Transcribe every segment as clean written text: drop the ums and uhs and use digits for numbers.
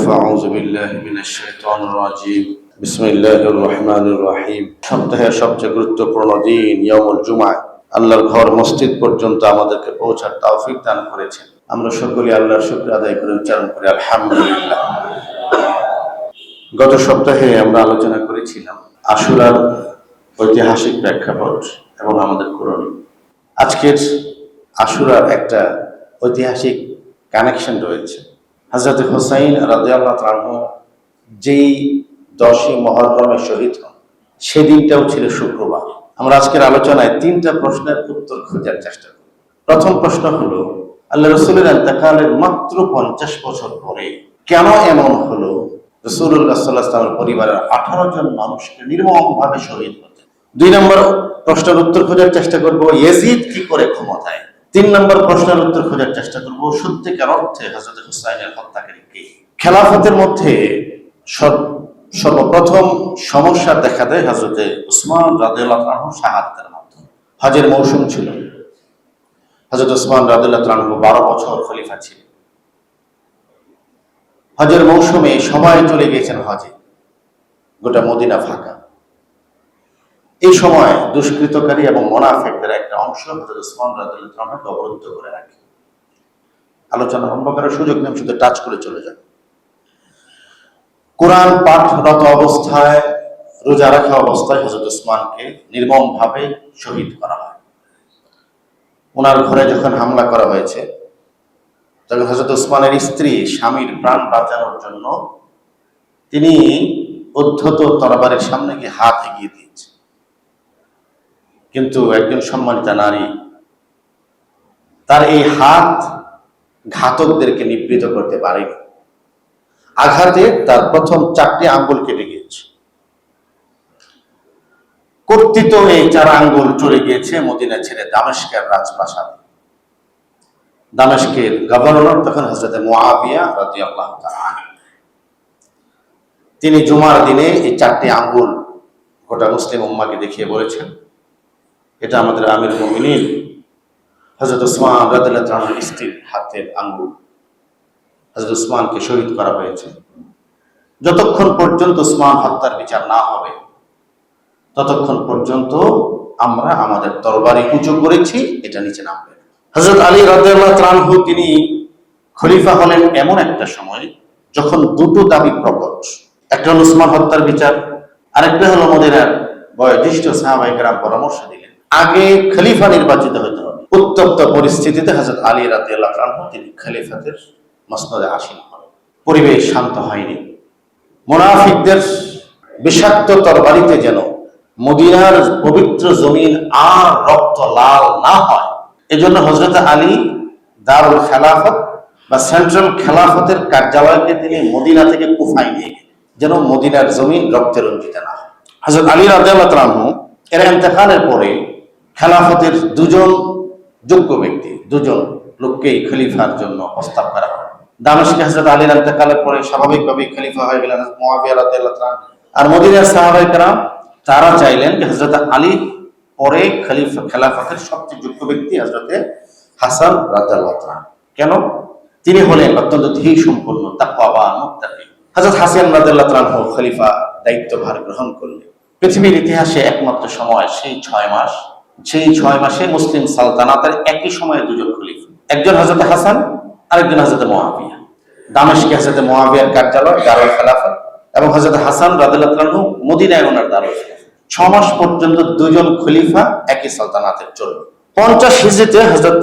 فأعوذ بالله من الشيطان الرجيم بسم الله الرحمن الرحيم সপ্তাহের সবচেয়ে গুরুত্বপূর্ণ দিন ইয়াউমুল জুমআহ আল্লাহর ঘর মসজিদ পর্যন্ত আমাদেরকে পৌঁছার তৌফিক দান করেছেন। আমরা সকলে আল্লাহর শুকর আদায় করে উচ্চারণ করি আলহামদুলিল্লাহ। গত সপ্তাহে আমরা আলোচনা করেছিলাম আশুরার ঐতিহাসিক প্রেক্ষাপট এবং আমাদের করণীয়। আজকের আশুরার একটা ঐতিহাসিক কানেকশন রয়েছে। হযরত হুসাইন রাদিয়াল্লাহু আনহু যেই 10ই মুহররমে শহীদ হন, সেদিনটাও ছিল শুক্রবার। আমরা আজকের আলোচনায় 3টা প্রশ্নের উত্তর খোঁজার চেষ্টা করব। প্রথম প্রশ্ন হলো, আল্লাহ রাসূলের ইন্তেকালের মাত্র 50 বছর পরে কেন এমন হলো রাসূলুল্লাহ সাল্লাল্লাহু আলাইহি ওয়াসাল্লামের পরিবারের 18 জন মানুষকে নির্মমভাবে শহীদ হতে? 2 নম্বর প্রশ্নের উত্তর খোঁজার চেষ্টা করব, ইয়াজিদ কি করে ক্ষমতায়? 3 নম্বর প্রশ্নের উত্তর খোঁজার চেষ্টা করব, সত্যিকার অর্থে হযরত হুসাইনের হত্যাকারী কে? খেলাফতের মধ্যে সর্বপ্রথম সমস্যা দেখা দেয় হযরত উসমান রাদিয়াল্লাহু আনহু শাহাদাতের মাধ্যমে। হজের মৌসুম ছিল, হযরত উসমান রাদিয়াল্লাহু আনহু 12 বছর খলিফা ছিলেন। হজের মৌসুমে সবাই চলে গিয়েছেন হজে, গোটা মদিনা ফাঁকা। এই সময় দুষ্কৃতকারী এবং মুনাফিকদের একটা অংশ হযরত উসমান রাদিয়াল্লাহু আনহুকে অবরুদ্ধ করে রাখে। আলোচনা আরম্ভ করার সুযোগ নেই, শুধু টাচ করে চলে যান। কোরআন পাঠরত অবস্থায়, রোজা রাখা অবস্থায় হযরত উসমানকে নির্মমভাবে শহীদ করা হয়। ওনার ঘরে যখন হামলা করা হয়েছে, তখন হযরত উসমানের স্ত্রী স্বামীর প্রাণ বাঁচানোর জন্য তিনি উদ্ধত তরবারির সামনে গিয়ে হাত এগিয়ে দিয়েছে, কিন্তু একজন সম্মানিতা নারী তার এই হাত ঘাতকদেরকে নিবৃত করতে পারেনি। আঘাতে তার প্রথম 4টি আঙ্গুল কেটে গিয়েছে। কর্তৃত এই 4 আঙ্গুল চলে গিয়েছে মদিনা ছেড়ে দামেস্কের রাজপ্রাসাদে। দামেস্কের গভর্নর তখন হযরত মুআবিয়া রাদিয়াল্লাহু তাআলা। তিনি জুমার দিনে এই 4টি আঙ্গুল গোটা মুসলিম উম্মাহকে দেখিয়ে বলেছেন, এটা আমাদের আমির মুমিনিন হযরত উসমান রাদিয়াল্লাহু আনহুর স্ত্রীর হাতের আঙ্গুল। হযরত উসমানকে শহীদ করা হয়েছে। যতক্ষণ পর্যন্ত উসমান হত্যার বিচার না হবে, ততক্ষণ পর্যন্ত আমরা আমাদের তরবারি উঁচু করেছি, এটা নিচে নামবে। হযরত আলী রাদিয়াল্লাহু আনহু তিনি খলিফা হলেন এমন একটা সময় যখন দুটো দাবি প্রকট। একটা হলো উসমান হত্যার বিচার, আরেকটা হলো মদিনার বয়োজ্যেষ্ঠ সাহাবায়ে কেরাম পরামর্শ দিলেন আগে খলিফা নির্বাচিত হতে হবে। উত্তপ্ত পরিস্থিতিতে হযরত আলী রাদিয়াল্লাহু আনহু তিনি খলিফাতের মসনদে আসীন হলেন। পরিবেশ শান্ত হয়নি। মুনাফিকদের বিষাক্ত তরবারিতে যেন মদিনার পবিত্র জমিন আর রক্ত লাল না হয়, এজন্য হযরত আলী দারুল খেলাফত বা সেন্ট্রাল খেলাফতের কার্যালয়কে তিনি মদিনা থেকে কুফায় নিয়ে গেলেন, যেন মদিনার জমিন রক্তে রঞ্জিত না হয়। হযরত আলী রাদিয়াল্লাহু আনহু এর ইন্তেকালের পরে খেলাফতের 2 জন যোগ্য ব্যক্তি, 2 জন লোককে খলিফার জন্য প্রস্তাব করা হয়। দামেস্কে হযরত আলীর ইন্তেকালের পরে স্বাভাবিকভাবেই খলিফা হয়ে গেলেন হযরত মুআবিয়া রাদিয়াল্লাহু আনহু। আর মদিনার সাহাবায়ে কেরাম তারা চাইলেন যে হযরত আলী পরে খেলাফতের সবচেয়ে যোগ্য ব্যক্তি হযরত হাসান রাদিয়াল্লাহু আনহু। কেন? তিনি হলেন অত্যন্ত ধীর সম্পন্ন, তাকওয়াবান, মুত্তাকি। হযরত হাসান রাদিয়াল্লাহু আনহু খলিফা দায়িত্বভার গ্রহণ করলেন। পৃথিবীর ইতিহাসে একমাত্র সময় সেই 6 মাস, সেই 6 মাসে মুসলিম সালতানাতের একই সময়ে 2 জন খলিফা, একজন হযরত হাসান আরেকজন হযরত মুআবিয়া। দামেস্কে হযরত মুআবিয়ার কার্যালয় দারুল খেলাফত এবং হযরত হাসান রাদিয়াল্লাহু আনহু মদিনায় ওনার দারুল খেলাফত। 6 মাস পর্যন্ত 2 জন খলিফা একই সালতানাতের চলবে। 50 হিজরিতে হযরত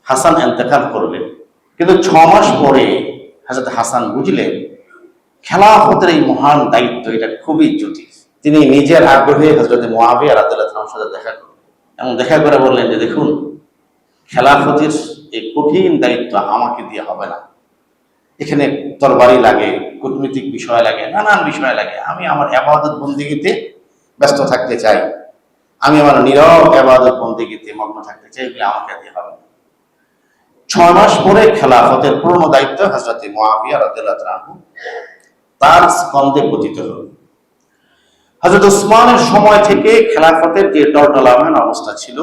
হাসান ইন্তেকাল করলেন, কিন্তু 6 মাস পরে হযরত হাসান বুঝলেন খেলাফতের এই মহান দায়িত্ব এটা খুবই জটিল। তিনি নিজের আগ্রহে হযরত মুআবিয়া রাদিয়াল্লাহু আনহুর সাথে দেখা করলেন এবং দেখা করে বললেন যে দেখুন, খেলাফতের এই কঠিন দায়িত্ব আমাকে দিয়ে হবে না। এখানে তরবারি লাগে, কূটনৈতিক বিষয় লাগে, নানান বিষয় লাগে। আমি আমার ইবাদত বন্দেগীতে ব্যস্ত থাকতে চাই, আমি আমার নীরব ইবাদত বন্দেগীতে মগ্ন থাকতে চাই, এগুলো আমাকে দিয়ে হবে না। 6 মাস পরে খেলাফতের পূর্ণ দায়িত্ব হযরত মুআবিয়া রাদিয়াল্লাহু আনহু তার স্কন্ধে পতিত হল। হযরত উসমানের সময় থেকে খেলাফতের যে টলটলামান অবস্থা ছিল,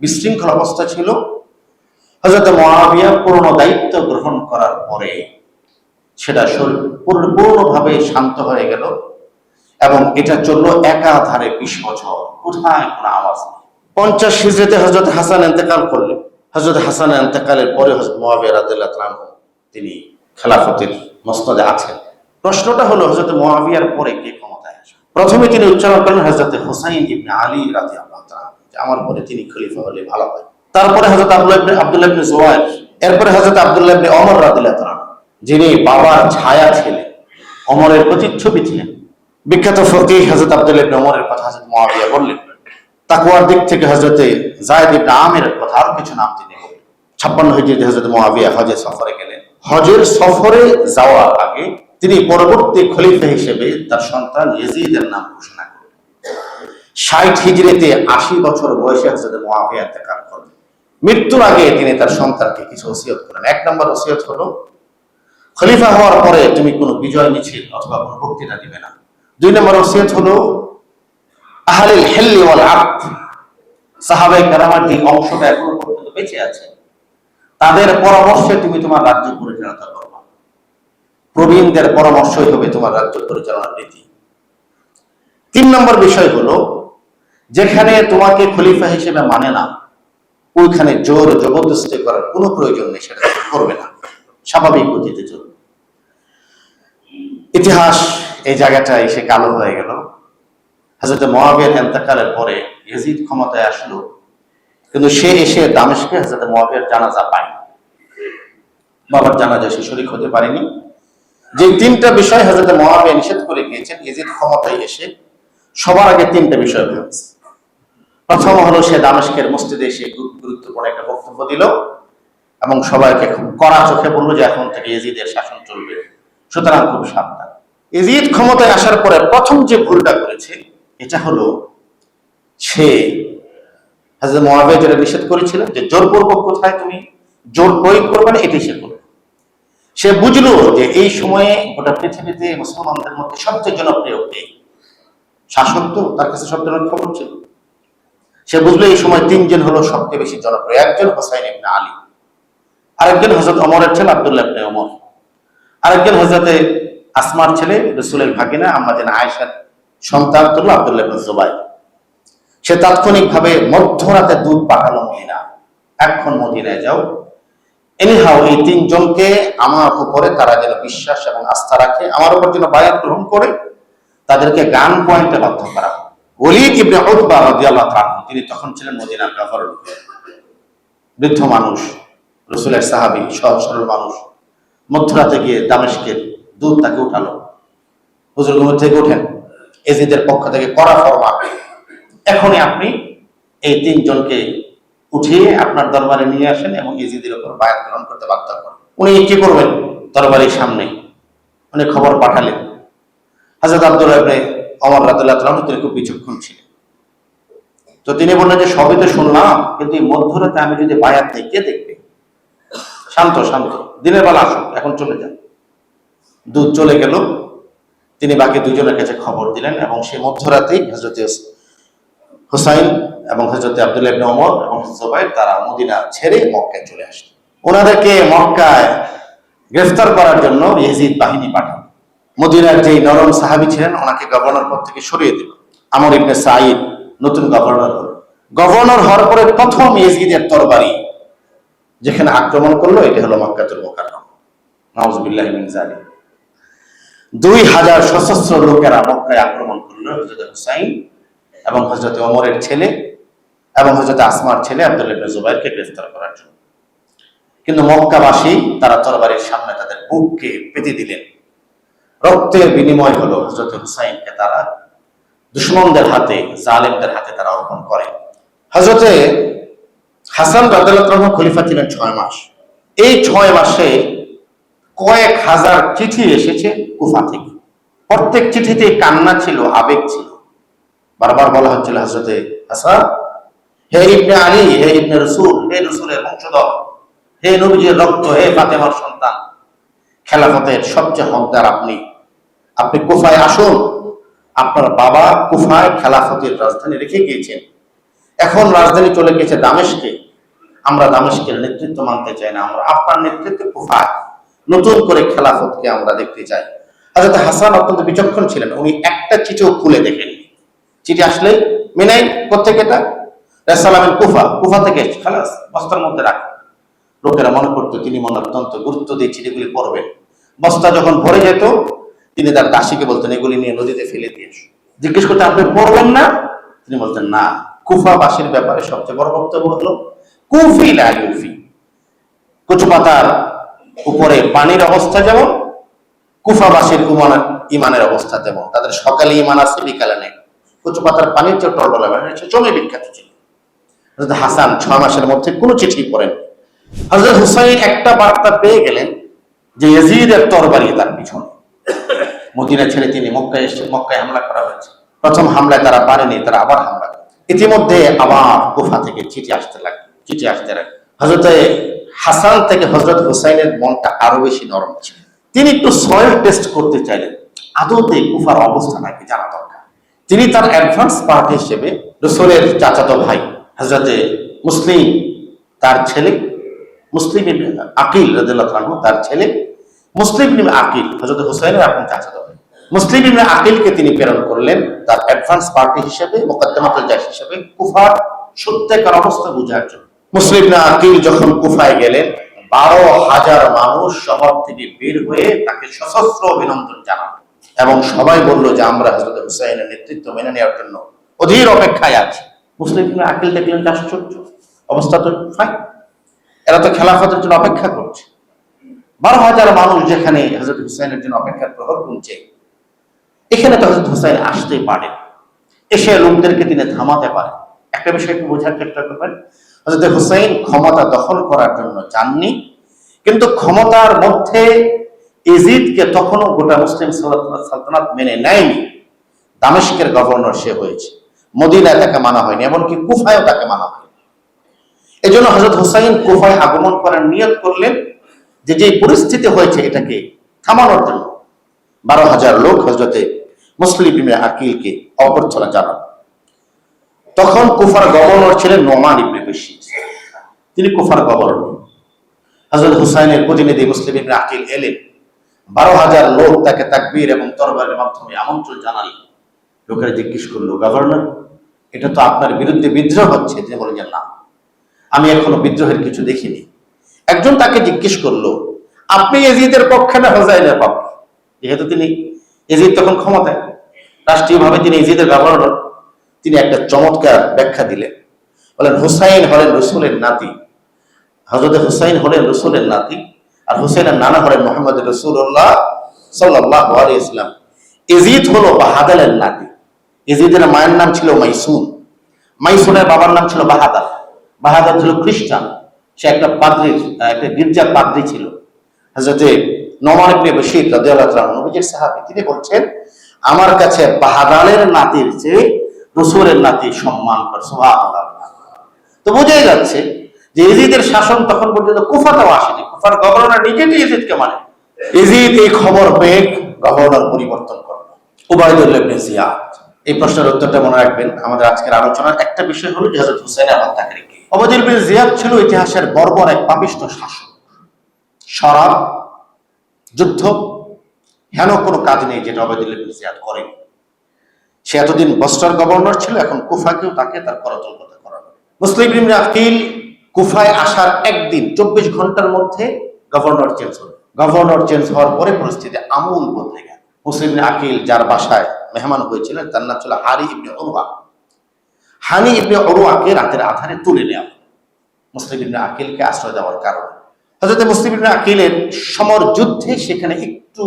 বিশৃঙ্খল অবস্থা ছিল, হযরত মুআবিয়া পূর্ণ দায়িত্ব গ্রহণ করার পরে সেটা পূর্ণভাবে শান্ত হয়ে গেল এবং এটা চললো একাধারে 20 বছর, কোথায় কোনো আওয়াজ নেই। 50 হিজরিতে হযরত হাসান ইন্তেকাল করলেন। হযরত হাসান ইন্তেকালের পরে হযরত মুআবিয়া রাদিয়াল্লাহু তাআলা তিনি খেলাফতের মসনদে আছেন। প্রশ্নটা হলো হযরত মুআবিয়ার পরে কে ক্ষমতায় আসবে? প্রথমে তিনি উচ্চারণ করলেন হযরত হুসাইন ইবনে আলী রাদিয়াল্লাহু তাআলা, যে আমার পরে তিনি খলিফা হলে ভালো হয়। তারপরে হযরত আব্দুল্লাহ ইবনে জুবায়ের, এরপরে হযরত আব্দুল্লাহ ইবনে ওমর রাদিয়াল্লাহু তাআলা, যিনি বাবার ছায়া ছিলেন, ওমরের প্রতিচ্ছবি ছিলেন। বিখ্যাত ফকিহ হযরত আব্দুল্লাহ ইবনে ওমরের কথা হযরত মুআবিয়া বললেন। তাকওয়ার দিক থেকে হযরত যায়েদ ইবনে আমিরের কথা আরো কিছু নাম তিনি বললেন। 56 হিজরিতে হযরত মুআবিয়া হজের সফরে গেলেন। হজের সফরে যাওয়ার আগে তিনি পরবর্তী খলিফা হিসেবে তার সন্তান ইয়াজিদের নাম ঘোষণা করলেন। 60 হিজরিতে 80 বছর বয়সে হযরত মুআবিয়া ইন্তেকাল করলেন। মৃত্যুর আগে তিনি তার সন্তানকে কিছু ওসিয়ত করেন। 1 নম্বর ওসিয়ত হলো, খলিফা হওয়ার পরে তুমি কোনো বিজয় মিছিল অথবা কোনো বক্তৃতা দিবে না। 2 নম্বর ওসিয়ত হলো, আহলিল হিল্লি ওয়াল আকদ, সাহাবায়ে কেরামের যে অংশটা এখনো পর্যন্ত বেঁচে আছে, তাদের পরামর্শে তুমি তোমার রাজ্য পরিচালনা করবে। প্রবীণদের পরামর্শই হবে তোমার রাজ্য পরিচালনার নীতি। 3 নম্বর বিষয় হলো, যেখানে তোমাকে খলিফা হিসেবে মানে না, ওইখানে জোর জবরদস্তি করার কোনো প্রয়োজন নেই, সেটা করবে না, স্বাভাবিক গতিতে চলবে। ইতিহাস এই জায়গাটা এসে কালো হয়ে গেল। হযরত মুআবিয়ার ইন্তেকালের পরে ইয়াজিদ ক্ষমতায় আসলো, কিন্তু সে এসে দামেস্কে হযরত মুআবিয়ার জানাজা পায়নি, বাবার জানাজা সে শরীক হতে পারেনি। যে 3টা বিষয় হযরত মুআবিয়া নিষেধ করে গিয়েছেন, ইয়াজিদ ক্ষমতায় এসে সবার আগে 3টা বিষয় হয়েছে। প্রথম হলো, সে দামেস্কের মসজিদে এসে গুরুত্বপূর্ণ একটা বক্তব্য দিল এবং সবাইকে খুব কড়া চোখে বলল যে এখন থেকে ইয়াজিদের শাসন চলবে, সুতরাং খুব সাবধান। ইয়াজিদ ক্ষমতায় আসার পরে প্রথম যে ভুলটা করেছে, এটা হলো সে হযরত মুআবিয়া যেটা নিষেধ করেছিলেন যে জোরপূর্বক কোথায় তুমি জোর প্রয়োগ করবে না, এটাই সে করবে। সে বুঝলো যে এই সময়ে গোটা পৃথিবীতে মুসলমানদের মধ্যে সবচেয়ে জনপ্রিয় কে, শাসক তো, তার কাছে সব ধরনের খবর ছিল। সে বুঝলো এই সময় 3 জন হলো সবচেয়ে বেশি জনপ্রিয়। একজন হুসাইন ইবনে আলী, আরেকজন হযরত ওমরের ছেলে আব্দুল্লাহ ইবনে ওমর, আরেকজন হযরত আসমার ছেলে রাসূলের ভাগিনা আম্মা জান আয়েশার সন্তান হলো আব্দুল্লাহ ইবনে জুবাইর। সে তাৎক্ষণিকভাবে মধ্যরাতে দুধ পাঠালো মদিনা, এখন মদিনায় যাও, এনিহাও এই 3 জনকে আমার উপরে তারা যেন বিশ্বাস এবং আস্থা রাখে, আমার উপর যেন বায়াত গ্রহণ করে, তাদেরকে গান পয়েন্টে বাধ্য করা। ওলীদ ইবনে উতবা রাদিয়াল্লাহু তাআলা, তিনি তখন ছিলেন মদিনার গভর্নর, বৃদ্ধ মানুষ, রাসূলের সাহাবী, সহজ সরল মানুষ। মধ্যরাতে গিয়ে দামেস্কের দুধ তাকে উঠালো, হুজুর ঘুম থেকে ওঠেন, ইয়াজিদের পক্ষ থেকে কড়া ফরমান, এখনই আপনি এই 3 জনকে উঠিয়ে আপনার দরবারে নিয়ে আসেন এবং ইয়াজিদের উপর বায়াত গ্রহণ করতে বাধ্য করেন। উনি কি করবেন? দরবারের সামনে উনি খবর পাঠালেন। হযরত আব্দুল্লাহ ইবনে ওমর রাদিয়াল্লাহু তাআলা তিনি খুব বিচক্ষণ ছিলেন, তো তিনি বললেন যে সবই তো শুনলাম, কিন্তু এই মধ্যরাতে আমি যদি বায়াত নেই কে দেখবে? শান্ত শান্ত, দিনের বেলা আসুন, এখন চলে যান। দুধ চলে গেল, তিনি বাকি 2 জনের কাছে খবর দিলেন এবং সেই মধ্যরাতেই হযরত হুসাইন এবং হযরত আব্দুল্লাহ ইবনে ওমর এবং জুবাইর তারা মদিনা ছেড়ে মক্কায় চলে আসলেন। ওনাদেরকে মক্কায় গ্রেফতার করার জন্য ইয়াজিদ বাহিনী পাঠান। মদিনার যে নরম সাহাবী ছিলেন, ওনাকে গভর্নর পদ থেকে সরিয়ে দিল। আমর ইবনে সাঈদ নতুন গভর্নর হল। গভর্নর হওয়ার পরে প্রথম ইয়াজিদের তরবারি যেখানে আক্রমণ করলো, এটা হলো মক্কাতুল মুকাররম। নাউযুবিল্লাহি মিন যালিক। 2000 সশস্ত্র লোকেরা মক্কায় আক্রমণ করলো হযরত হুসাইন এবং হযরত ওমরের ছেলে এবং হযরত আসমার ছেলে আব্দুল্লাহ ইবনে জুবাইরকে গ্রেফতার করার জন্য। কিন্তু মক্কাবাসী তারা তরবারির সামনে তাদের বুককে পেতে দিলেন। রক্তের বিনিময় হলো, হযরত হুসাইনকে তারা দুশমনদের হাতে, জালেমদের হাতে তারা অর্পণ করে। হযরত হাসান রাদিয়াল্লাহু তাআলা খলিফা ছিলেন 6 মাস। এই 6 মাসে কয়েক হাজার চিঠি এসেছে কুফা থেকে। প্রত্যেক চিঠিতে কান্না ছিল, আবেগ ছিল। বারবার বলা হচ্ছিল, হযরত হাসান, হে ইবনে আলী, হে ইবনে রাসূল, হে রাসূলের বংশধর, হে নবীজির রক্ত, হে ফাতেমার সন্তান, খেলাফতের সবচেয়ে হকদার আপনি, আপনি কুফায় আসুন। আপনার বাবা কুফায় খেলাফতের রাজধানী রেখে গিয়েছেন, এখন রাজধানী চলে গেছে দামেস্কে। আমরা দামেস্কের নেতৃত্ব মানতে চাই না, আমরা আপনার নেতৃত্বে কুফায় নতুন করে খেলাফতকে আমরা দেখতে চাই। হযরত হাসান অত্যন্ত বিচক্ষণ ছিলেন, উনি একটা চিঠিও খুলে দেখেননি। চিঠি আসলে মিনাই কোথেকে, এটা রাসূলুল্লাহ কুফা, কুফা থেকে খালাস বস্তার মধ্যে রাখ। লোকেরা মনে করতো তিনি মনে অত্যন্ত গুরুত্ব দিয়ে চিঠিগুলি পড়বেন। বস্তা যখন ভরে যেত তিনি তার দাসীকে বলতেন এগুলি নিয়ে নদীতে ফেলে দিয়ে এসো। জিজ্ঞেস করতে আপনি পড়বেন না? তিনি বলতেন না। কুফাবাসীর ব্যাপারে সবচেয়ে বড় বক্তব্য হলো কুফি লা ইউফি, কচু পাতার উপরে পানির অবস্থা যেমন, কুফাবাসীর ইমানের অবস্থা যেমন, তাদের সকালে ইমান আছে বিকালে নেই। কচু পাতার পানির চেয়ে টলটলা জমে বিখ্যাত ছিল। হযরত হাসান 6 মাসের মধ্যে কোনো চিঠি পড়েন। হযরত হুসাইন একটা বার্তা পেয়ে গেলেন যে ইয়াজিদের তরবারি তার পিছনে। মদিনা ছেড়ে তিনি মক্কায় এসে মক্কায় হামলা করা হয়েছে। প্রথম হামলায় তারা পারেনি, তারা আবার হামলা করে। ইতিমধ্যে আবার কুফা থেকে চিঠি আসতে লাগে। হযরত হাসান থেকে হযরত হুসাইনের মনটা আরো বেশি নরম ছিল। তিনি একটু সয়েল টেস্ট করতে চাইলেন, আদতে কুফার অবস্থাটাকে জানা দরকার। তিনি তার অ্যাডভান্স পার্টি হিসেবে রাসূলের চাচাতো ভাই হযরত মুসলিম, তার ছেলে মুসলিম ইবনে আকিল রাদিয়াল্লাহু আনহু, তার ছেলে মুসলিম ইবনে আকিল হযরত হুসাইনের আপন চাচাতো ভাই, মুসলিম ইবনে আকিলকে তিনি প্রেরণ করলেন তার অ্যাডভান্স পার্টি হিসেবে, মুকদ্দমাতুল জাইশ হিসেবে কুফার সত্যিকার অবস্থা বোঝার জন্য। মুসলিম ইবনে আকিল যখন কুফায় গেলেন 12,000 মানুষ শহর থেকে বের হয়ে তাকে সশস্ত্র অভিনন্দন জানাল এবং সবাই বলল যে আমরা হযরত হুসাইনের নেতৃত্ব মেনে নেওয়ার জন্য অধীর অপেক্ষায় আছি। মুসলিম ইবনে আকিল দেখলেন যে আশ্চর্য, অবস্থা তো ফাইন, এরা তো খেলাফতের জন্য অপেক্ষা করছে। 12,000 মানুষ যেখানে হযরত হুসাইনের জন্য অপেক্ষার প্রহর গুনছে, এখানে তো হযরত হুসাইন আসতেই পারেন, এসে লোকদেরকে তিনি থামাতে পারেন। একটা বিষয় একটু বোঝার চেষ্টা করবেন, হযরত হুসাইন ক্ষমতা দখল করার জন্য যাননি, কিন্তু ক্ষমতার মধ্যে ইয়াজিদকে তখনও গোটা মুসলিম সালতানাত মেনে নেয়নি। দামেস্কের গভর্নর সে হয়েছে, মদিনায় তাকে মানা হয়নি, এমনকি কুফায়ও তাকে মানা হয়নি। এজন্য হযরত হুসাইন কুফায় আগমন করার নিয়ত করলেন যে যে পরিস্থিতি হয়েছে এটাকে থামানোর জন্য। 12,000 লোক হযরতে মুসলিম ইবনে আকিলকে অভ্যর্থনা জানান। তখন কুফার গভর্নর ছিলেন নোমান ইবনে বশীর, তিনি কুফার গভর্নর। হযরত হুসাইনের প্রতিনিধি মুসলিম ইবনে আকিল এলেন, 12,000 লোক তাকে তাকবীর এবং তরবারের মাধ্যমে আমন্ত্রণ জানালেন। লোকেরা জিজ্ঞেস করলো, গভর্নর এটা তো আপনার বিরুদ্ধে বিদ্রোহ হচ্ছে। তিনি বলেন যে না, আমি এখনো বিদ্রোহের কিছু দেখিনি। একজন তাকে জিজ্ঞেস করলো, আপনি ইয়াজিদের পক্ষে না হুসাইনের পক্ষে? যেহেতু তিনি ইয়াজিদ তখন ক্ষমতায়, রাষ্ট্রীয়ভাবে তিনি ইয়াজিদের গভর্নর, তিনি একটা চমৎকার ব্যাখ্যা দিলেন। বলেন হুসাইন হলেন রাসূলের নাতি, হযরত হুসাইন হলেন রাসূলের নাতি, আর হুসাইনের নানা হলেন মুহাম্মদ রাসূলুল্লাহ সাল্লাল্লাহু আলাইহি ওয়াসাল্লাম। ইয়াজিদ হলো বাহাদালের নাতি। ইয়াজিদের মায়ের নাম ছিল মাইসুন, মাইসুনের বাবার নাম ছিল বাহাদার। বাহাদার ছিল খ্রিস্টান, সে একটা পাদ্রীর, একটা গির্জার পাদ্রী ছিল। হযরতে নোমান ইবনে বশীর রাদিয়াল্লাহু তাআলা নবীজির সাহাবী, তিনি বলছেন আমার কাছে বাহাদালের নাতির চেয়ে রাসূলের নাতি সম্মান করে। সুবহানাল্লাহ। তো বোঝাই যাচ্ছে যে ইয়াজিদের শাসন তখন পর্যন্ত কুফাতেও আসেনি, কুফার গভর্নর নিজেই ইয়াজিদকে মানে। ইয়াজিদ এই খবর পেয়ে গভর্নর পরিবর্তন করল, উবাইদুল্লাহ ইবনে জিয়াদ। এই প্রশ্নের উত্তরটা মনে রাখবেন। আমাদের আজকের আলোচনার একটা বিষয় হলো যে হযরত হুসাইনের হত্যাকারী কে। উবাইদুল্লাহ ইবনে জিয়াদ ছিল ইতিহাসের বর্বর এক পাপিষ্ঠ শাসক। শরাব, যুদ্ধ, হেন কোনো কাজ নেই যেটা উবাইদুল্লাহ ইবনে জিয়াদ করেনি। সে এতদিন বসরার গভর্নর ছিল, এখন কুফাকেও তাকে তার করতল কথা করা হবে। মুসলিম ইবনে আকিল কুফায় আসার একদিন 24 ঘন্টার মধ্যে গভর্নর চেঞ্জ হল। গভর্নর চেঞ্জ হওয়ার পরে পরিস্থিতি আমূল বদলে গেল। মুসলিম ইবনে আকিল যার বাসায় মেহমান হয়েছিলেন তার নাম ছিল হানি ইবনে উরওয়া। হানি ইবনে উরওয়াকে রাতের আধারে তুলে নেওয়া মুসলিম ইবনে আকিলকে আশ্রয় দেওয়ার কারণে। হযরত মুসলিম ইবনে আকিলের সমর যুদ্ধে সেখানে একটু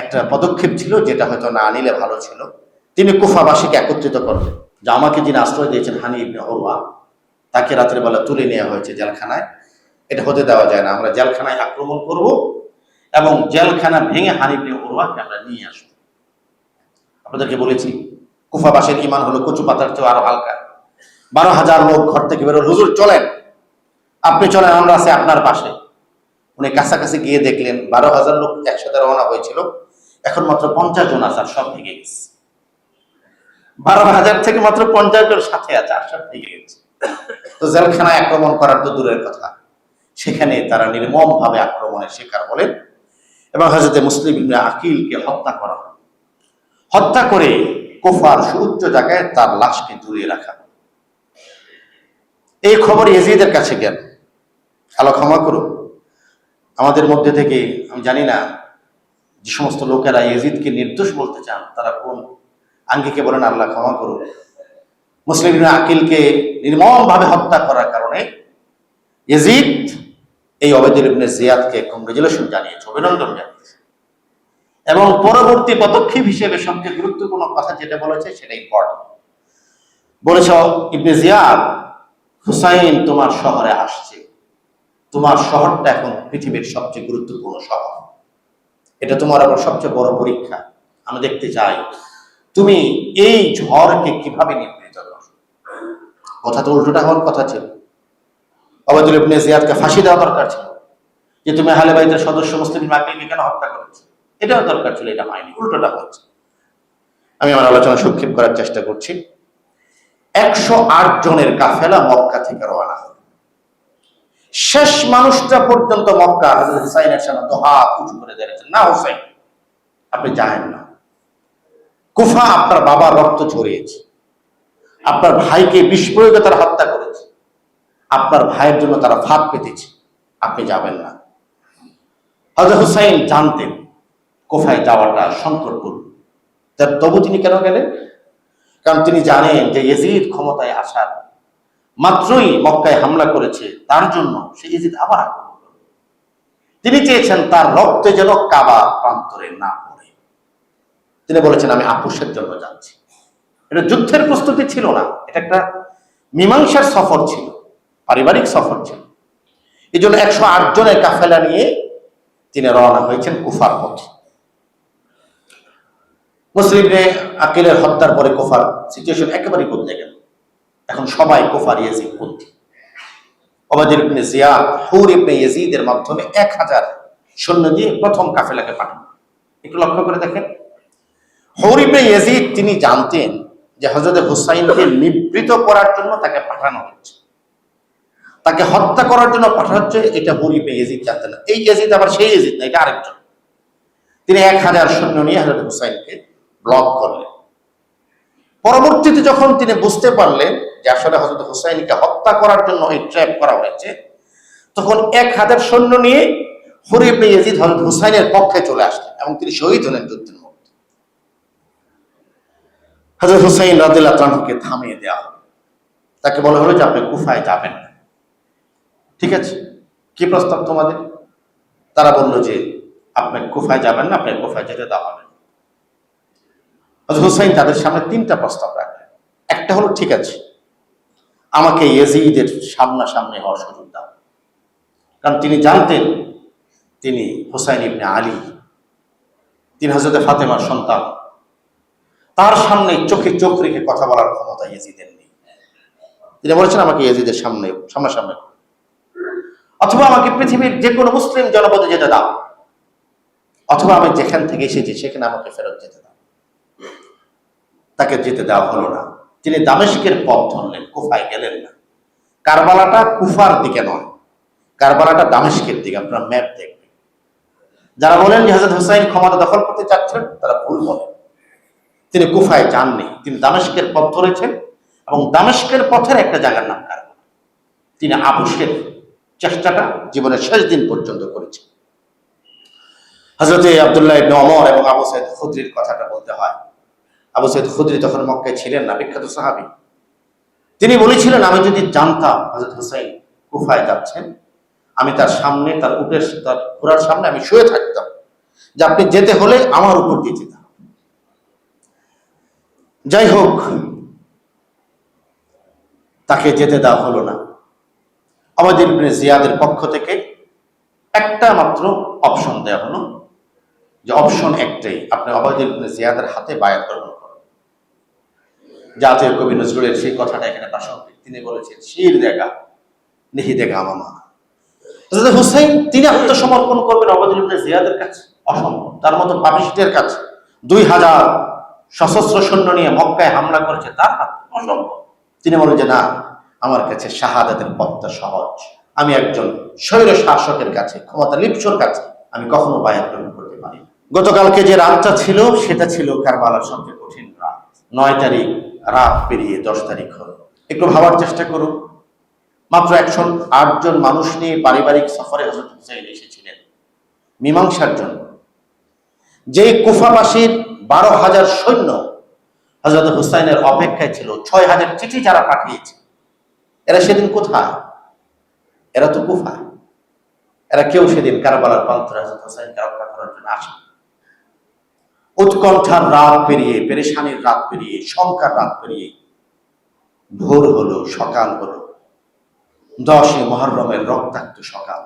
একটা পদক্ষেপ ছিল যেটা হয়তো না নিলে ভালো ছিল। তিনি কুফাবাসীকে একত্রিত করলেন যে আমাকে যিনি আশ্রয় দিয়েছেন হানি ইবনে উরওয়া, তাকে রাতের বেলা তুলে নেওয়া হয়েছে জেলখানায়, এটা হতে দেওয়া যায় না। আমরা জেলখানায় আক্রমণ করব এবং জেলখানা ভেঙে হানি ইবনে উরওয়াকে আমরা নিয়ে আসব। আপনাদেরকে বলেছি কুফাবাসীর ঈমান হলো কচু পাতার চেয়ে আরো হালকা। 12,000 লোক ঘর থেকে বেরোল, হুজুর চলেন, আপনি চলেন, আমরা আছি আপনার পাশে। উনি কাছাকাছি গিয়ে দেখলেন 12,000 লোক একসাথে রওনা হয়েছিল, এখন মাত্র 50 জন আছে, সব ভেঙে গেছে। 12,000 থেকে মাত্র 50 জন সাথে আছে, আর সব ভেঙে গেছে। তো জেলখানায় আক্রমণ করার তো দূরের কথা, সেখানে তারা নির্মম ভাবে আক্রমণের শিকার হলেন এবং হযরত মুসলিম ইবনে আকিলকে হত্যা করা হয়। হত্যা করে কুফার সুউচ্চ জায়গায় তার লাশকে ঝুলিয়ে রাখা। এই খবর ইয়াজিদের কাছে গেল। আল্লাহ ক্ষমা করুন, আমাদের মধ্যে থেকে আমি জানি না যে সমস্ত লোকেরা ইয়াজিদকে নির্দোষ বলতে চান তারা কোন আঙ্গিকে বলেন, আল্লাহ ক্ষমা করুন। মুসলিম ইবনে আকিলকে নির্মমভাবে হত্যা করার কারণে ইয়াজিদ এই ওবায়দুল ইবনে জিয়াদকে কংগ্রেচুলেশন জানিয়েছে, অভিনন্দন জানিয়েছে, এবং পরবর্তী পদক্ষেপ হিসেবে সবচেয়ে গুরুত্বপূর্ণ কথা যেটা বলেছে সেটা ইম্পর্টেন্ট বলেছে, ইবনে জিয়াদ, হুসাইন তোমার শহরে আসছে, তোমার শহরটা এখন পৃথিবীর সবচেয়ে গুরুত্বপূর্ণ শহর, এটা তোমার আবার সবচেয়ে বড় পরীক্ষা। আমি দেখতে চাই তুমি এই ঝড়কে কিভাবে নিয়ন্ত্রিত করো। কথা তো উল্টোটা হওয়ার কথা ছিল, ওবায়দুল ইবনে জিয়াদকে ফাঁসি দেওয়া দরকার ছিল, যে তুমি আহলে বাইতের সদস্য মুসলিম আকিলকে কেন হত্যা করেছো, এটাও দরকার ছিল, এটা হয়নি, উল্টোটা হচ্ছে। আমি আমার আলোচনা সংক্ষেপ করার চেষ্টা করছি। 108 জনের কাফেলা মক্কা থেকে রওনা হল। শেষ মানুষটা পর্যন্ত মক্কা হযরত হুসাইনের সামনে হাত উঁচু করে দাঁড়িয়েছেন, না হুসাইন আপনি যাবেন না, কুফা আপনার বাবার রক্ত ঝরিয়েছে, আপনার ভাইকে বিষ প্রয়োগে তারা হত্যা করেছে, আপনার ভাইয়ের জন্য তারা ফাঁদ পেতেছে, আপনি যাবেন না। হযরত হুসাইন জানতেন কুফায় যাওয়াটা সংকটপূর্ণ, তবু তিনি কেন গেলেন? কারণ তিনি জানেন যে ইয়াজিদ ক্ষমতায় আসার মাত্রই মক্কায় হামলা করেছে, তার জন্য সে ইয়াজিদ আবার আক্রমণ করবে। তিনি চেয়েছেন তার রক্তে যেন কাবা প্রান্তরে না পড়ে। তিনি বলেছেন আমি আপোষের জন্য যাচ্ছি। এটা যুদ্ধের প্রস্তুতি ছিল না, এটা একটা মীমাংসার সফর ছিল, পারিবারিক সফর ছিল। এই জন্য 108 জনের কাফেলা নিয়ে তিনি রওনা হয়েছেন কুফার পথে। মুসলিম আকিলের হত্যার পরে কুফার সিচুয়েশন একেবারে বদলে গেল। এখন সবাই কুফার ইয়াজিদ পন্থী। ওবায়দুল ইবনে জিয়াদ হুর ইবনে ইয়াজিদের মাধ্যমে 1000 সৈন্য দিয়ে প্রথম কাফেলাকে পাঠান। একটু লক্ষ্য করে দেখেন, হুর ইবনে ইয়াজিদ তিনি জানতেন যে হযরত হুসাইনকে নিবৃত করার জন্য তাকে পাঠানো হচ্ছে, তাকে হত্যা করার জন্য পাঠানো হচ্ছে, এটা হুর ইবনে ইয়াজিদ জানতেন না। এই ইয়াজিদ আবার সেই ইয়াজিদ না, এটা আরেকজন। তিনি 1000 সৈন্য নিয়ে হযরত হুসাইনকে ব্লক করলেন। পরবর্তীতে যখন তিনি বুঝতে পারলেন যে আসলে হযরত হুসাইনকে হত্যা করার জন্য এই ট্র্যাপ করা হয়েছে, তখন 1000 সৈন্য নিয়ে হুর ইবনে ইয়াজিদ হযরত হুসাইনের পক্ষে চলে আসলেন এবং তিনি শহীদ হলেন যুদ্ধের মধ্যে। হযরত হুসাইন রাদিয়াল্লাহু তাআলাকে থামিয়ে দেওয়া হলো, তাকে বলা হলো যে আপনি কুফায় যাবেন না। ঠিক আছে, কি প্রস্তাব তোমাদের? তারা বলল যে আপনি কুফায় যাবেন না, আপনি কুফায় যেতে দেওয়া হবে না। হযরত হুসাইন তাদের সামনে 3টা প্রস্তাব রাখলেন। একটা হলো, ঠিক আছে, আমাকে ইয়াজিদের সামনাসামনি হওয়ার সুযোগ দাও। কারণ তিনি জানতেন তিনি হুসাইন ইবনে আলী, তিনি হযরত ফাতেমার সন্তান, তার সামনে চোখে চোখ রেখে কথা বলার ক্ষমতা ইয়াজিদের নেই। তিনি বলেছেন আমাকে ইয়াজিদের সামনাসামনি, অথবা আমাকে পৃথিবীর যে কোনো মুসলিম জনপদে যেতে দাও, অথবা আমি যেখান থেকে এসেছি সেখানে আমাকে ফেরত যেতে দাও। তাকে যেতে দেওয়া হলো না। তিনি দামেস্কের পথ ধরলেন, কুফায় গেলেন না। কারবালাটা কুফার দিকে নয়, কারবালাটা দামেস্কের দিকে। আপনারা ম্যাপ দেখবেন। যারা বলেন যে হযরত হুসাইন ক্ষমতা দখল করতে চাচ্ছেন তারা ভুল বলেন। তিনি কুফায় যাননি, তিনি দামেস্কের পথ ধরেছেন এবং দামেস্কের পথের একটা জায়গার নাম কারবালা। তিনি আপোষের চেষ্টাটা জীবনের শেষ দিন পর্যন্ত করেছেন। হযরত আব্দুল্লাহ ইবনে ওমর এবং আবু সাঈদ খুদরির কথাটা বলতে হয়। আবু সাঈদ খুদরি তখন মক্কায় ছিলেন না, বিখ্যাত সাহাবী। তিনি বলেছিলেন আমি যদি জানতাম হযরত হুসাইন কুফায় যাচ্ছেন, আমি তার সামনে, তার উটের, তার ঘোড়ার সামনে আমি শুয়ে থাকতাম, যে আপনি যেতে হলে আমার উপর দিয়ে যেতে হবে। যাই হোক, তাকে যেতে দেওয়া হলো না। ওবায়দুল ইবনে জিয়াদের পক্ষ থেকে একটা মাত্র অপশন দেওয়া হলো, যে অপশন একটাই, আপনি ওবায়দুল ইবনে জিয়াদের হাতে বায়াত গ্রহণ করুন। জাতীয় কবি নজরুলের সেই কথাটা এখানে প্রাসঙ্গিক। তিনি বলেছেন, শির দেখা নিহি দেখা মামা। হযরত হুসাইন তিনি আত্মসমর্পণ করবেন ওবায়দুল ইবনে জিয়াদের কাছে? অসম্ভব। তার মতো পাপিষ্টের কাছে 2000 সশস্ত্র সৈন্য নিয়ে মক্কায় হামলা করেছে, তার হাত অসম্ভব। তিনি বলেন যে না, আমার কাছে শাহাদাতের পথটা সহজ। আমি একজন স্বৈর শাসকের কাছে, ক্ষমতা লিপ্সর কাছে আমি কখনো বায়াত গ্রহণ করতে পারি না। গতকালকে যে রাতটা ছিল সেটা ছিল কারবালার সবচেয়ে কঠিন রাত। 9 তারিখ রাত পেরিয়ে 10 তারিখ হলো। একটু ভাবার চেষ্টা করুন, মাত্র 108 জন মানুষ নিয়ে পারিবারিক সফরে হযরত হুসাইন এসেছিলেন মীমাংসার জন্য। যে কুফাবাসীর 12,000 সৈন্য হযরত হুসাইনের অপেক্ষায় ছিল, 6,000 চিঠি যারা পাঠিয়েছে, এরা সেদিন কোথায়? এরা তো কুফায়। এরা কেউ সেদিন কারবালার প্রান্তরে হযরত হুসাইনকে রক্ষা করার জন্য আসে। উৎকণ্ঠার রাত পেরিয়ে, পেরেশানির রাত পেরিয়ে, শঙ্কার রাত পেরিয়ে ভোর হলো, সকাল হলো। 10 মুহররমের রক্তাক্ত সকাল।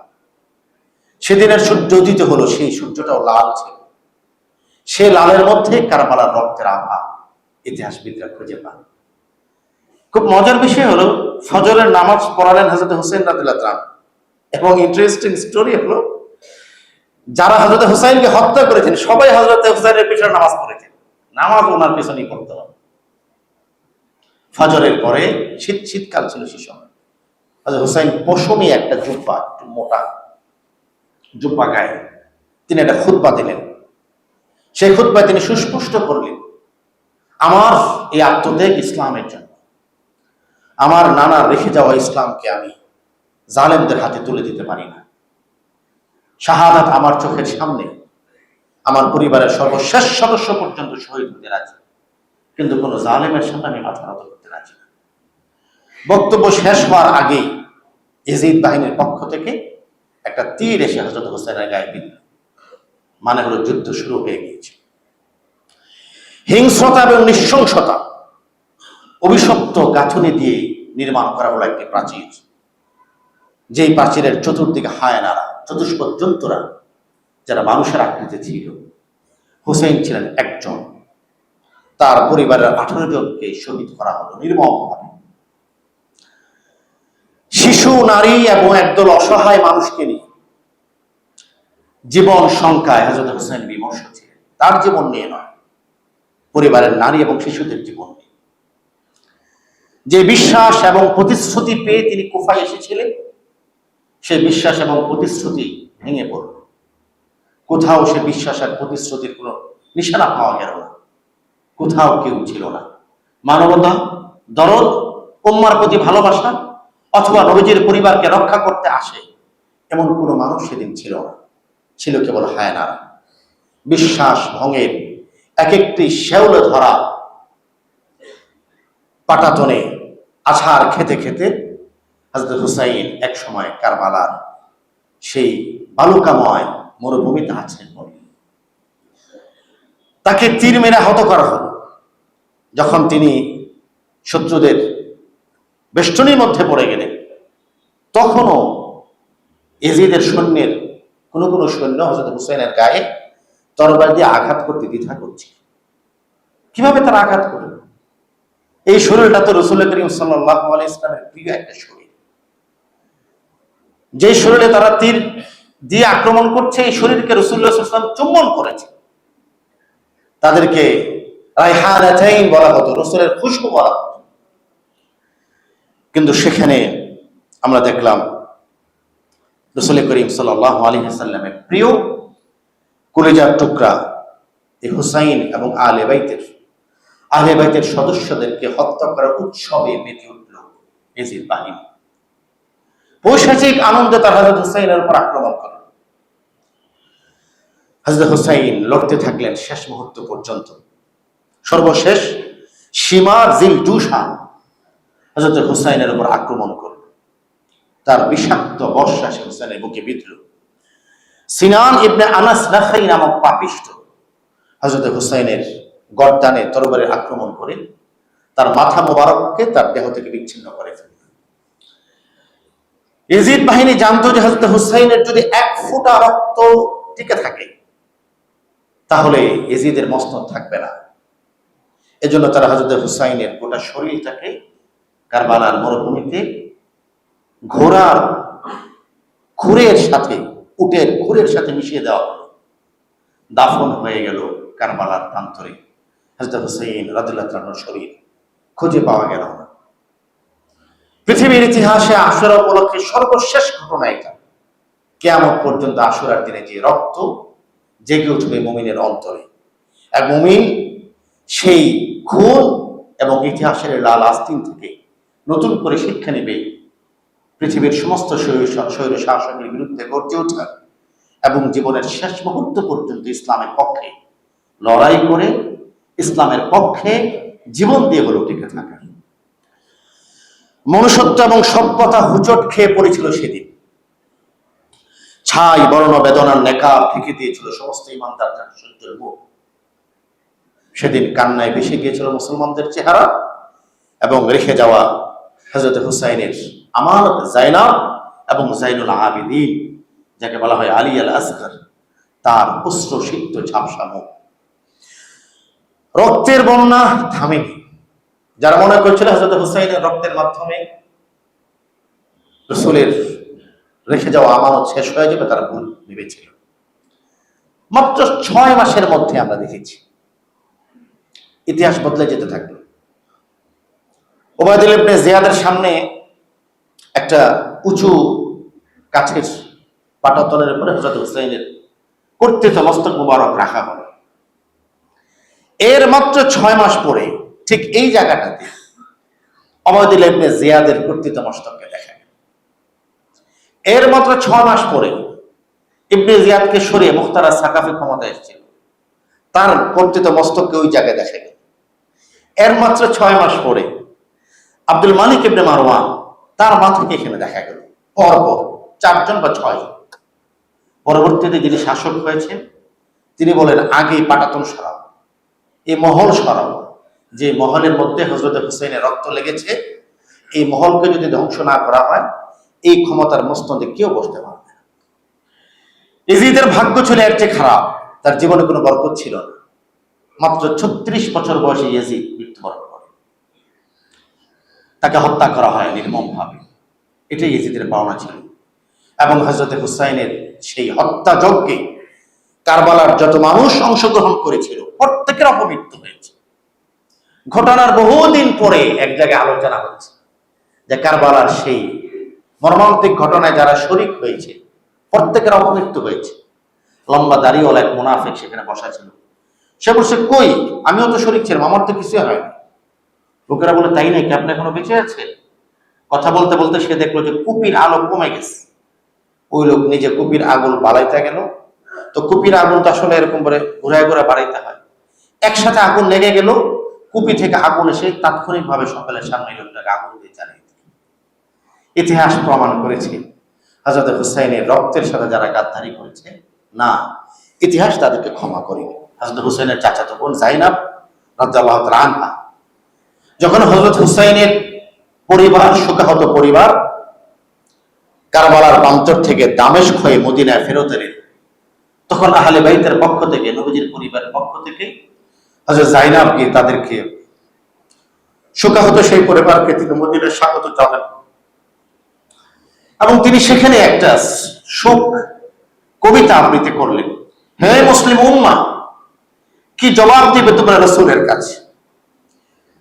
সেদিনের সূর্য উদিত হলো, সেই সূর্যটাও লাল ছিল। সে লালের মধ্যে কারবালার রক্তের আভা ইতিহাসবিদরা খুঁজে পান। খুব মজার বিষয় হলো, ফজরের নামাজ পড়ালেন হযরত হুসাইন রাদিয়াল্লাহু তাআলা। এবং ইন্টারেস্টিং স্টোরি হলো, যারা হযরত হুসাইনকে হত্যা করেছেন সবাই হযরত হুসাইনের পিছনে নামাজ পড়েছেন। নামাজ ওনার পিছনেই পড়তে হবে। ফজরের পরে শীতকাল ছিল সে সময়। হযরত হুসাইন পশমি একটা জুব্বা, একটু মোটা জুব্বা গায়ে তিনি একটা খুতবা দিলেন। সেই খুতবায় তিনি সুস্পষ্ট করলেন, আমার এই আত্মত্যাগ ইসলামের জন্য, আমার নানা রেখে যাওয়া ইসলামকে আমি জালেমদের হাতে তুলে দিতে পারি না। শাহাদাত আমার চোখের সামনে, আমার পরিবারের সর্বশেষ সদস্য পর্যন্ত শহীদ হতে রাজি, কিন্তু কোনো জালেমের সামনে আমি মাথা নত করতে রাজি না। বক্তব্য শেষ হওয়ার আগেই ইয়াজিদ বাহিনীর পক্ষ থেকে একটা তীর এসে হযরত হুসাইনের গায়ে বিঁধল। মানে হলো যুদ্ধ শুরু হয়ে গিয়েছে। হিংস্রতা এবং নৃশংসতা, অভিশপ্ত গাঁথুনি দিয়ে নির্মাণ করা হলো একটি প্রাচীর। যেই প্রাচীরের চতুর্দিকে হায়নারা, চতুষ্পদ জন্তুরা, যারা মানুষের আকৃতি ছিল। হুসাইন ছিলেন একজন, তার পরিবারের 18 জনকে শহীদ করা হলো নির্মমভাবে। শিশু, নারী এবং একদল অসহায় মানুষকে নিয়ে জীবন শঙ্কায় হযরত হুসাইন বিমর্ষ ছিলেন। তার জীবন নিয়ে নয়, পরিবারের নারী এবং শিশুদের জীবন নিয়ে। যে বিশ্বাস এবং প্রতিশ্রুতি পেয়ে তিনি কুফায় এসেছিলেন, সে বিশ্বাস এবং প্রতিশ্রুতি ভেঙে পড়ল। কোথাও সে বিশ্বাস আর প্রতিশ্রুতির কোনো নিশানা পাওয়া গেল না। কোথাও কেউ ছিল না। মানবতা, দরদ, উম্মার প্রতি ভালোবাসা, অথবা নবীজির পরিবারকে রক্ষা করতে আসে, এমন কোনো মানুষ সেদিন ছিল না। ছিল কেবল হায়নারা। বিশ্বাস ভঙ্গের এক একটি শেওলে ধরা পাটাতনে আছাড় খেতে খেতে হযরত হুসাইন এক সময় কারবালার সেই বালুকাময় মরুভূমিতে আছেন। তাকে তীর মেরে আহত করা হলো। যখন তিনি শত্রুদের বেষ্টনীর মধ্যে পড়ে গেলেন, তখনও ইয়াজিদের সৈন্যের কোনো কোনো সৈন্য হযরত হুসাইনের গায়ে তরবারি দিয়ে আঘাত করতে দ্বিধা করছে। কিভাবে তারা আঘাত করবে? এই শরীরটা তো রাসূল করিম সাল্লাল্লাহু আলাইহি ওয়াসাল্লামের প্রিয় একটা শরীর। যে শরীরে তারা তীর দিয়ে আক্রমণ করছে, এই শরীরকে রাসূলুল্লাহ সাল্লাল্লাহু আলাইহি ওয়াসাল্লাম চুম্বন করেছে। তাদেরকে রায়হানাতাইন বলা হতো, রাসূলের খুশবু বলা হতো। কিন্তু সেখানে আমরা দেখলাম রাসূল করিম সাল্লাল্লাহু আলাইহি ওয়াসাল্লামের প্রিয় কলিজার টুকরা এই হুসাইন এবং আহলে বাইতের সদস্যদেরকে হত্যা করার উৎসবে মেতে উঠল ইয়াজিদ বাহিনী। পৈশাচিক আনন্দে তারা হযরত হুসাইনের উপর আক্রমণ করল। হযরত হুসাইন লড়তে থাকলেন শেষ মুহূর্ত পর্যন্ত। সর্বশেষ সীমার জিল জুশান হযরত হুসাইনের উপর আক্রমণ করল। তার বিষাক্ত বর্ষা সে হুসাইনের বুকে বিঁধল। সিনান ইবনে আনাস নাখাই নামক পাপিষ্ঠ হযরত হুসাইনের গর্দানে তরবারির আক্রমণ করে তার মাথা মোবারককে তার দেহ থেকে বিচ্ছিন্ন করে ফেলল। ইয়াজিদ বাহিনী জানতো যে হযরত হুসাইনের যদি 1 ফোঁটা রক্ত টিকে থাকে, তাহলে ইয়াজিদের মসনদ থাকবে না। এজন্য তারা হযরত হুসাইনের গোটা শরীরটাকে কারবালার মরুভূমিতে ঘোড়ার খুরের সাথে, উটের খুরের সাথে মিশিয়ে দেওয়া হলো। দাফন হয়ে গেল কারবালার প্রান্তরে। হযরত হুসাইন রাদিয়াল্লাহু তাআলার শরীর খুঁজে পাওয়া গেল না। পৃথিবীর ইতিহাসে আশুরা উপলক্ষে সর্বশেষ ঘটনা এটা। কিয়ামত পর্যন্ত আশুরার দিনে যে রক্ত জেগে উঠবে মুমিনের অন্তরে, এক মুমিন সেই খুন এবং ইতিহাসের লাল আস্তিন থেকে নতুন করে শিক্ষা নেবে, পৃথিবীর সমস্ত স্বৈর শাসকের বিরুদ্ধে গর্জে ওঠার এবং জীবনের শেষ মুহূর্ত পর্যন্ত ইসলামের পক্ষে লড়াই করে ইসলামের পক্ষে জীবন দিয়ে হলেও টিকে থাকার। মনুষ্যত্ব এবং সভ্যতা হুচট খেয়ে পড়েছিল সেদিন, ছাই বর্ণ বেদনার নেকাব ঢেকে দিয়েছিল সমস্ত ইমানদার সূর্যের মুখ। সেদিন কান্নায় ভেসে গিয়েছিল মুসলমানদের চেহারা এবং রেখে যাওয়া হযরত হুসাইনের আমানত জাইনাব এবং জাইনুল আবিদিন, যাকে বলা হয় আলী আল আসগর, তার অশ্রুসিক্ত ঝাপসা মুখ। রক্তের বন্যা থামেনি। যারা মনে করছিল হযরত হুসাইনের রক্তের মাধ্যমে রাসূলের রেখে যাওয়া আমানত শেষ হয়ে যাবে, তারা ভুল ভেবেছিল। মাত্র 6 মাসের মধ্যে আমরা দেখেছি ইতিহাস বদলে যেতে থাকলো। উবাইদুল্লাহ ইবনে জিয়াদের সামনে একটা উঁচু কাঠের পাটাতনের উপরে হযরত হুসাইনের কর্তৃত্ব মস্তক মুবারক রাখা হলো। এর মাত্র 6 মাস পরে ঠিক এই জায়গাটাতে উবাইদুল্লাহ ইবনে জিয়াদের কর্তৃত্ব মস্তককে দেখা গেল। এর মাত্র 6 মাস পরে ইবনে জিয়াদকে সরিয়ে মুখতার সাকাফি ক্ষমতায় এসেছিল, তার কর্তৃত্ব মস্তককে ওই জায়গায় দেখা গেল। এর মাত্র 6 মাস পরে আব্দুল মালিক ইবনে মারওয়ান, তার মাথাকে এখানে দেখা গেল। পরপর 4 জন বা 6 জন। পরবর্তীতে যিনি শাসক হয়েছেন তিনি বলেন, আগে পাটাতন সরাও, এই মহল সরাও, যে মহলের মধ্যে হযরত হুসাইনের রক্ত লেগেছে, এই মহলকে যদি ধ্বংস না করা হয় এই ক্ষমতার মস্তদে কেউ বসতে পারবে না। ইয়াজিদের ভাগ্য ছিল এর চেয়ে খারাপ, তার জীবনে কোনো বরকত ছিল না। মাত্র 36 বছর বয়সে ইয়াজিদ মৃত্যুবরণ করে, তাকে হত্যা করা হয় নির্মমভাবে। এটাই ইয়াজিদের পাওনা ছিল। এবং হযরত হুসাইনের সেই হত্যা যজ্ঞে কারবালার যত মানুষ অংশগ্রহণ করেছিল প্রত্যেকের অপমৃত্যু হয়েছে। ঘটনার বহুদিন পরে এক জায়গায় আলোচনা হচ্ছে যে কারবালার সেই মর্মান্তিক ঘটনায় যারা শরীক হয়েছে প্রত্যেকের অপমৃত্যু হয়েছে। লম্বা দাড়িওয়ালা এক মুনাফিক সেখানে বসা ছিল। সে বলছে, কই, আমিও তো শরীক ছিলাম, আমার তো কিছু হয়নি। লোকেরা বলে, তাই নাকি, আপনি এখনো বেঁচে আছে? কথা বলতে বলতে সে দেখলো যে কুপির আলো কমে গেছে। ওই লোক নিজে কুপির আগুন বাড়াইতে গেল। তো কুপির আগুন তো আসলে এরকম করে ঘুরায় ঘুরে বাড়াইতে হয়। একসাথে আগুন লেগে গেল, কুপি থেকে আগুন এসে তাৎক্ষণিকভাবে সকলের সামনে লোকটাকে আগুন দিয়ে জ্বালিয়ে দিল। ইতিহাস প্রমাণ করেছে হযরত হুসাইনের রক্তের সাথে যারা গাদ্দারি করেছে, না, ইতিহাস তাদেরকে ক্ষমা করেনি। হযরত হুসাইনের চাচাতো বোন জাইনাব রাদিয়াল্লাহু তাআলা আনহা, যখন হযরত হুসাইনের পরিবার, শোকাহত পরিবার কারবালার প্রান্তর থেকে দামেস্ক হয়ে মদিনায় ফেরত এলেন, তখন আহলে বাইতের পক্ষ থেকে, নবীজির পরিবারের পক্ষ থেকে হযরত জাইনাব গিয়ে তাদেরকে, শোকাহত সেই পরিবারকে তিনি মদিনায় স্বাগত জানান এবং তিনি সেখানে একটা শোক কবিতা আবৃত্তি করলেন। হে মুসলিম উম্মাহ, কি জবাব দিবে তোমরা রাসূলের কাছে?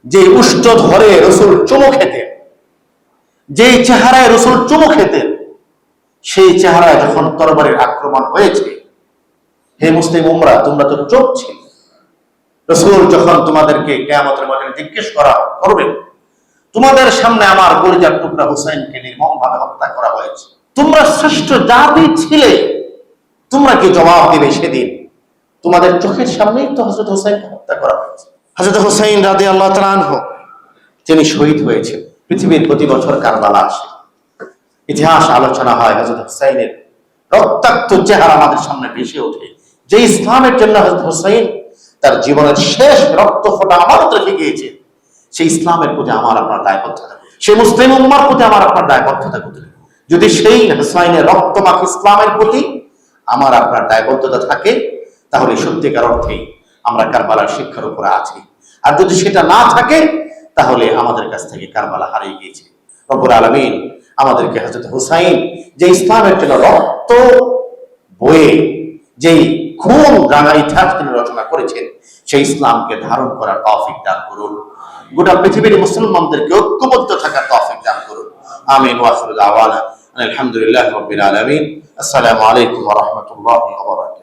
যে উষ্ঠ ধরে রাসূল চুমু খেতেন, যেই চেহারায় রাসূল চুমু খেতেন, সেই চেহারায় যখন তরবারির আক্রমণ হয়েছে, হে মুসলিম উম্মাহ, তোমরা তো চুপ ছিলে। রাসূল যখন তোমাদেরকে কিয়ামতের ময়দানে জিজ্ঞেস করা করবেন, তোমাদের সামনে আমার কলিজার টুকরা হুসাইনকে নির্মমভাবে হত্যা করা হয়েছে, তোমরা শ্রেষ্ঠ জাতি ছিলে, তোমরা কি জবাব দিবে সেদিন? তোমাদের চোখের সামনেই তো হযরত হুসাইনকে হত্যা করা হয়েছে। হযরত হুসাইন রাদিয়াল্লাহু তাআলা আনহু তিনি শহীদ হয়েছেন। পৃথিবীর প্রতি বছর কারবালা আসে, ইতিহাস আলোচনা হয়, হযরত হুসাইনের রক্তাক্ত চেহারা আমাদের সামনে ভেসে ওঠে। যে ইসলামের জন্য হযরত হুসাইন তার জীবনের শেষ রক্ত ফোঁটা আমানত রেখে গিয়েছে, সেই ইসলামের প্রতি আমার আপনার দায়বদ্ধতা, সেই মুসলিম উম্মার প্রতি আমার আপনার দায়বদ্ধতা কোথায়? যদি সেই হুসাইনের রক্তমাখ ইসলামের প্রতি আমার আপনার দায়বদ্ধতা থাকে, তাহলে সত্যিকার অর্থেই আমরা কারবালার শিক্ষার উপরে আছি। আর যদি সেটা না থাকে, তাহলে আমাদের কাছ থেকে কারবালা হারিয়ে গিয়েছে। রব্বুল আলামিন আমাদেরকে হযরত হুসাইন যে ইসলামের জন্য রক্ত বয়ে যেই খুন রাঙা ইতিহাস তিনি রচনা করেছেন, সেই ইসলামকে ধারণ করার তৌফিক দান করুন। গোটা পৃথিবীর মুসলমানদেরকে ঐক্যবদ্ধ থাকার তৌফিক দান করুন। আমিন ওয়া আখিরু দাওয়ানা আলহামদুলিল্লাহি রাব্বিল আলামিন। আসসালামু আলাইকুম ওয়া রাহমাতুল্লাহি ওয়া বারাকাতুহু।